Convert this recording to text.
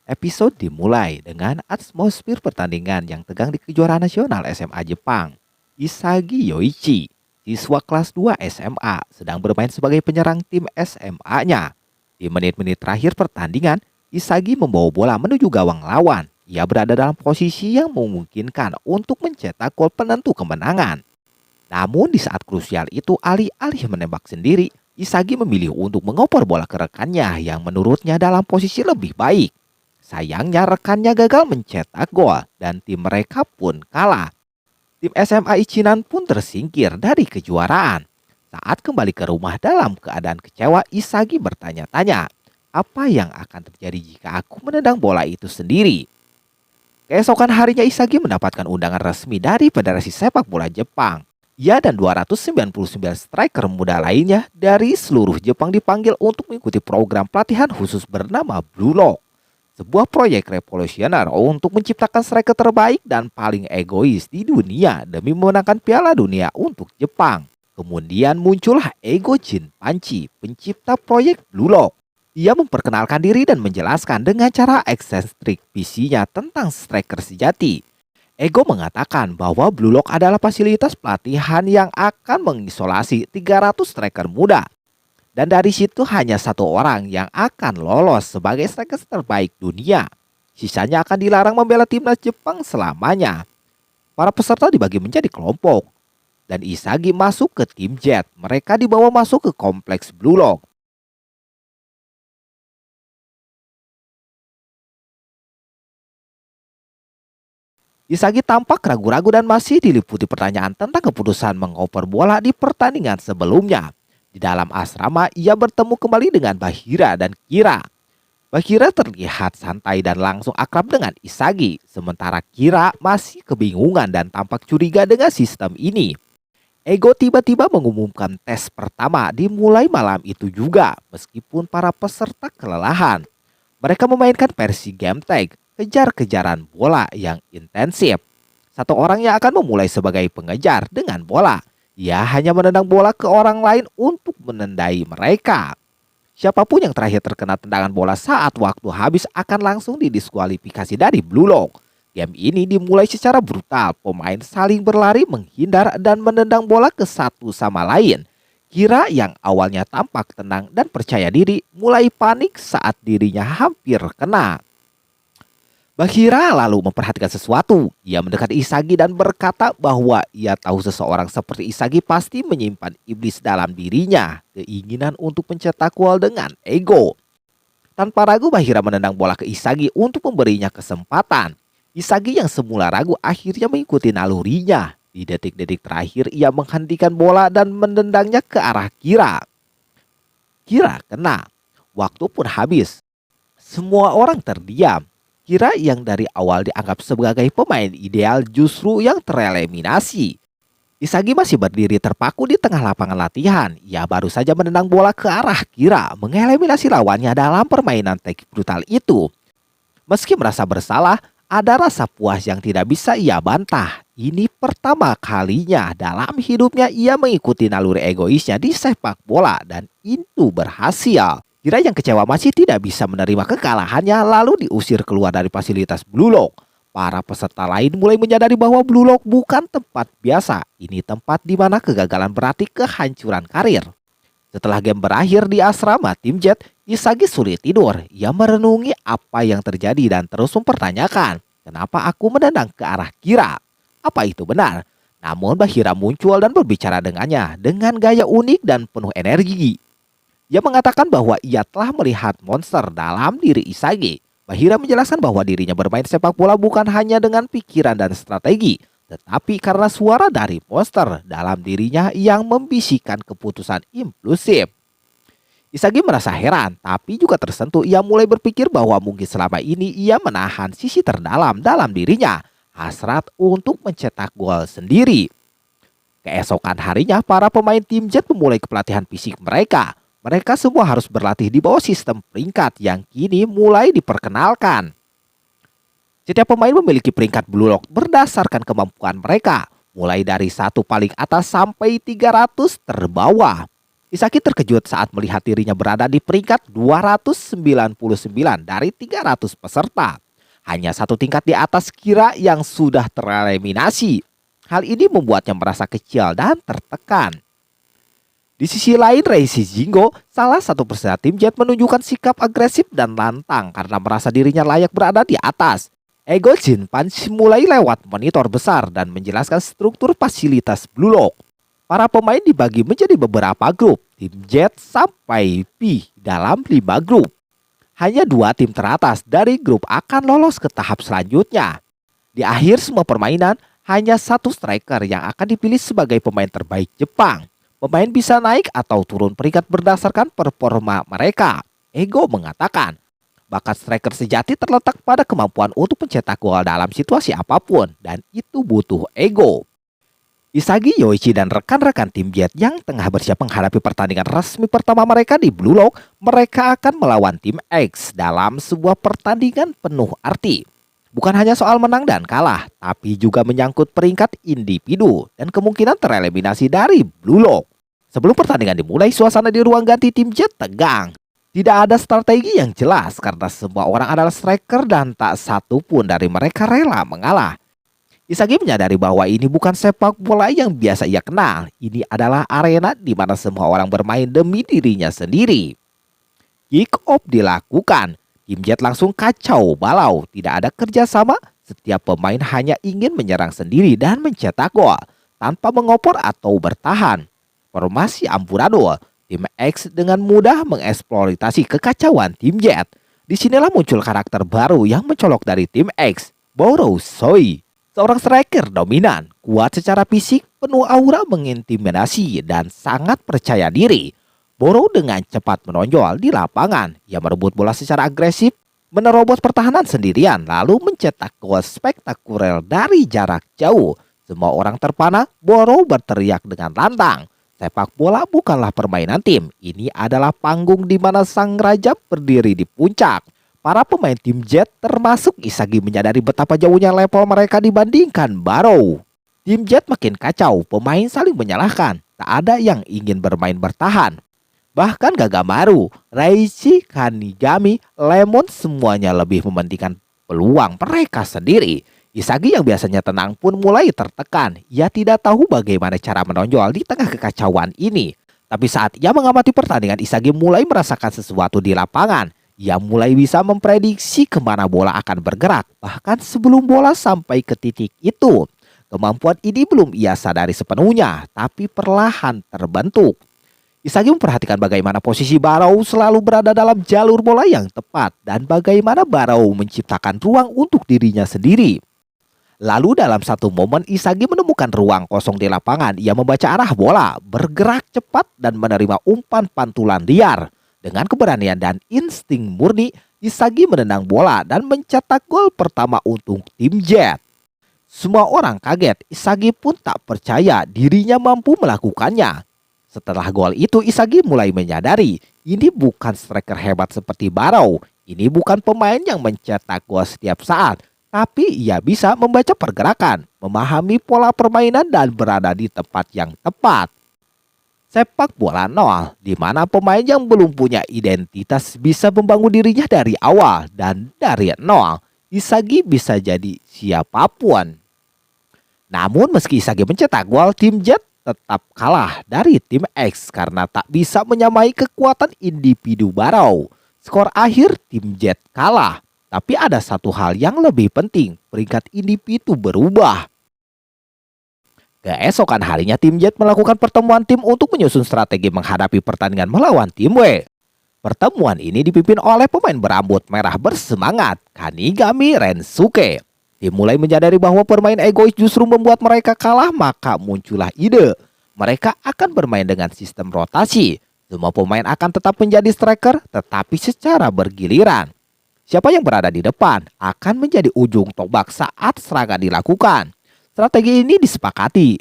Episode dimulai dengan atmosfer pertandingan yang tegang di kejuaraan nasional SMA Jepang. Isagi Yoichi, siswa kelas 2 SMA, sedang bermain sebagai penyerang tim SMA-nya. Di menit-menit terakhir pertandingan, Isagi membawa bola menuju gawang lawan. Ia berada dalam posisi yang memungkinkan untuk mencetak gol penentu kemenangan. Namun di saat krusial itu, alih-alih menembak sendiri, Isagi memilih untuk mengoper bola ke rekannya yang menurutnya dalam posisi lebih baik. Sayangnya rekannya gagal mencetak gol dan tim mereka pun kalah. Tim SMA Icinan pun tersingkir dari kejuaraan. Saat kembali ke rumah dalam keadaan kecewa, Isagi bertanya-tanya, apa yang akan terjadi jika aku menendang bola itu sendiri? Keesokan harinya Isagi mendapatkan undangan resmi dari Federasi Sepak Bola Jepang. Ia dan 299 striker muda lainnya dari seluruh Jepang dipanggil untuk mengikuti program pelatihan khusus bernama Blue Lock. Sebuah proyek revolusioner untuk menciptakan striker terbaik dan paling egois di dunia demi memenangkan Piala Dunia untuk Jepang. Kemudian muncullah Ego Jinpanchi, pencipta proyek Blue Lock. Ia memperkenalkan diri dan menjelaskan dengan cara eksentrik visinya tentang striker sejati. Ego mengatakan bahwa Blue Lock adalah fasilitas pelatihan yang akan mengisolasi 300 striker muda. Dan dari situ hanya satu orang yang akan lolos sebagai striker terbaik dunia. Sisanya akan dilarang membela timnas Jepang selamanya. Para peserta dibagi menjadi kelompok. Dan Isagi masuk ke tim Jet. Mereka dibawa masuk ke kompleks Blue Lock. Isagi tampak ragu-ragu dan masih diliputi pertanyaan tentang keputusan mengoper bola di pertandingan sebelumnya. Di dalam asrama, ia bertemu kembali dengan Bahira dan Kira. Bahira terlihat santai dan langsung akrab dengan Isagi, sementara Kira masih kebingungan dan tampak curiga dengan sistem ini. Ego tiba-tiba mengumumkan tes pertama dimulai malam itu juga, meskipun para peserta kelelahan. Mereka memainkan versi game tag, kejar-kejaran bola yang intensif. Satu orang yang akan memulai sebagai pengejar dengan bola. Ia hanya menendang bola ke orang lain untuk menendai mereka. Siapapun yang terakhir terkena tendangan bola saat waktu habis akan langsung didiskualifikasi dari Blue Lock. Game ini dimulai secara brutal. Pemain saling berlari menghindar dan menendang bola ke satu sama lain. Kira yang awalnya tampak tenang dan percaya diri mulai panik saat dirinya hampir kena. Bahira lalu memperhatikan sesuatu. Ia mendekati Isagi dan berkata bahwa ia tahu seseorang seperti Isagi pasti menyimpan iblis dalam dirinya. Keinginan untuk mencetak gol dengan ego. Tanpa ragu Bahira menendang bola ke Isagi untuk memberinya kesempatan. Isagi yang semula ragu akhirnya mengikuti nalurinya. Di detik-detik terakhir ia menghentikan bola dan menendangnya ke arah Kira. Kira kena. Waktu pun habis. Semua orang terdiam. Kira yang dari awal dianggap sebagai pemain ideal justru yang tereliminasi. Isagi masih berdiri terpaku di tengah lapangan latihan. Ia baru saja menendang bola ke arah Kira, mengeliminasi lawannya dalam permainan teknik brutal itu. Meski merasa bersalah, ada rasa puas yang tidak bisa ia bantah. Ini pertama kalinya dalam hidupnya ia mengikuti naluri egoisnya di sepak bola dan itu berhasil. Kira yang kecewa masih tidak bisa menerima kekalahannya lalu diusir keluar dari fasilitas Blue Lock. Para peserta lain mulai menyadari bahwa Blue Lock bukan tempat biasa. Ini tempat di mana kegagalan berarti kehancuran karir. Setelah game berakhir di asrama tim Jet, Isagi sulit tidur. Ia merenungi apa yang terjadi dan terus mempertanyakan, kenapa aku menendang ke arah Kira? Apa itu benar? Namun Bahira muncul dan berbicara dengannya dengan gaya unik dan penuh energi. Ia mengatakan bahwa ia telah melihat monster dalam diri Isagi. Bahira menjelaskan bahwa dirinya bermain sepak bola bukan hanya dengan pikiran dan strategi, tetapi karena suara dari monster dalam dirinya yang membisikkan keputusan impulsif. Isagi merasa heran, tapi juga tersentuh. Ia mulai berpikir bahwa mungkin selama ini ia menahan sisi terdalam dalam dirinya, hasrat untuk mencetak gol sendiri. Keesokan harinya, para pemain tim Jet memulai pelatihan fisik mereka. Mereka semua harus berlatih di bawah sistem peringkat yang kini mulai diperkenalkan. Setiap pemain memiliki peringkat Blue Lock berdasarkan kemampuan mereka, mulai dari satu paling atas sampai 300 terbawah. Isagi terkejut saat melihat dirinya berada di peringkat 299 dari 300 peserta. Hanya satu tingkat di atas Kira yang sudah tereliminasi. Hal ini membuatnya merasa kecil dan tertekan. Di sisi lain, Reisi Jingo, salah satu peserta tim Jet, menunjukkan sikap agresif dan lantang karena merasa dirinya layak berada di atas. Ego Jin Punch mulai lewat monitor besar dan menjelaskan struktur fasilitas Blue Lock. Para pemain dibagi menjadi beberapa grup, tim Jet sampai P dalam 5 grup. Hanya 2 tim teratas dari grup akan lolos ke tahap selanjutnya. Di akhir semua permainan, hanya satu striker yang akan dipilih sebagai pemain terbaik Jepang. Pemain bisa naik atau turun peringkat berdasarkan performa mereka. Ego mengatakan, bakat striker sejati terletak pada kemampuan untuk mencetak gol dalam situasi apapun, dan itu butuh ego. Isagi, Yoichi, dan rekan-rekan tim Jet yang tengah bersiap menghadapi pertandingan resmi pertama mereka di Blue Lock, mereka akan melawan tim X dalam sebuah pertandingan penuh arti. Bukan hanya soal menang dan kalah, tapi juga menyangkut peringkat individu dan kemungkinan tereliminasi dari Blue Lock. Sebelum pertandingan dimulai, suasana di ruang ganti tim Jet tegang. Tidak ada strategi yang jelas karena semua orang adalah striker dan tak satu pun dari mereka rela mengalah. Isagi menyadari bahwa ini bukan sepak bola yang biasa ia kenal. Ini adalah arena di mana semua orang bermain demi dirinya sendiri. Kick off dilakukan. Tim Jet langsung kacau balau. Tidak ada kerjasama. Setiap pemain hanya ingin menyerang sendiri dan mencetak gol tanpa mengoper atau bertahan. Formasi amburadul. Tim X dengan mudah mengeksploitasi kekacauan tim Jet. Disinilah muncul karakter baru yang mencolok dari tim X, Boro Soi. Seorang striker dominan, kuat secara fisik, penuh aura mengintimidasi, dan sangat percaya diri. Boro dengan cepat menonjol di lapangan. Ia merebut bola secara agresif, menerobos pertahanan sendirian, lalu mencetak gol spektakuler dari jarak jauh. Semua orang terpana, Boro berteriak dengan lantang. Sepak bola bukanlah permainan tim. Ini adalah panggung di mana sang raja berdiri di puncak. Para pemain tim Jet termasuk Isagi menyadari betapa jauhnya level mereka dibandingkan Barrow. Tim Jet makin kacau, pemain saling menyalahkan. Tak ada yang ingin bermain bertahan. Bahkan Gagamaru, Reishi, Kanigami, Lemon semuanya lebih mementingkan peluang mereka sendiri. Isagi yang biasanya tenang pun mulai tertekan. Ia tidak tahu bagaimana cara menonjol di tengah kekacauan ini. Tapi saat ia mengamati pertandingan, Isagi mulai merasakan sesuatu di lapangan. Ia mulai bisa memprediksi kemana bola akan bergerak, bahkan sebelum bola sampai ke titik itu. Kemampuan ini belum ia sadari sepenuhnya, tapi perlahan terbentuk. Isagi memperhatikan bagaimana posisi Barrow selalu berada dalam jalur bola yang tepat, dan bagaimana Barrow menciptakan ruang untuk dirinya sendiri. Lalu dalam satu momen Isagi menemukan ruang kosong di lapangan. Ia membaca arah bola, bergerak cepat, dan menerima umpan pantulan liar. Dengan keberanian dan insting murni, Isagi menendang bola dan mencetak gol pertama untuk tim Jet. Semua orang kaget, Isagi pun tak percaya dirinya mampu melakukannya. Setelah gol itu, Isagi mulai menyadari, ini bukan striker hebat seperti Barrow. Ini bukan pemain yang mencetak gol setiap saat, tapi ia bisa membaca pergerakan, memahami pola permainan dan berada di tempat yang tepat. Sepak bola nol, di mana pemain yang belum punya identitas bisa membangun dirinya dari awal, dan dari nol, Isagi bisa jadi siapapun. Namun meski Isagi mencetak gol, tim Jet tetap kalah dari tim X karena tak bisa menyamai kekuatan individu Barrow. Skor akhir tim Jet kalah, tapi ada satu hal yang lebih penting, peringkat individu berubah. Keesokan harinya tim Jet melakukan pertemuan tim untuk menyusun strategi menghadapi pertandingan melawan tim W. Pertemuan ini dipimpin oleh pemain berambut merah bersemangat, Kanigami Rensuke. Tim mulai menyadari bahwa permain egois justru membuat mereka kalah, maka muncullah ide. Mereka akan bermain dengan sistem rotasi. Semua pemain akan tetap menjadi striker, tetapi secara bergiliran. Siapa yang berada di depan akan menjadi ujung tombak saat serangan dilakukan. Strategi ini disepakati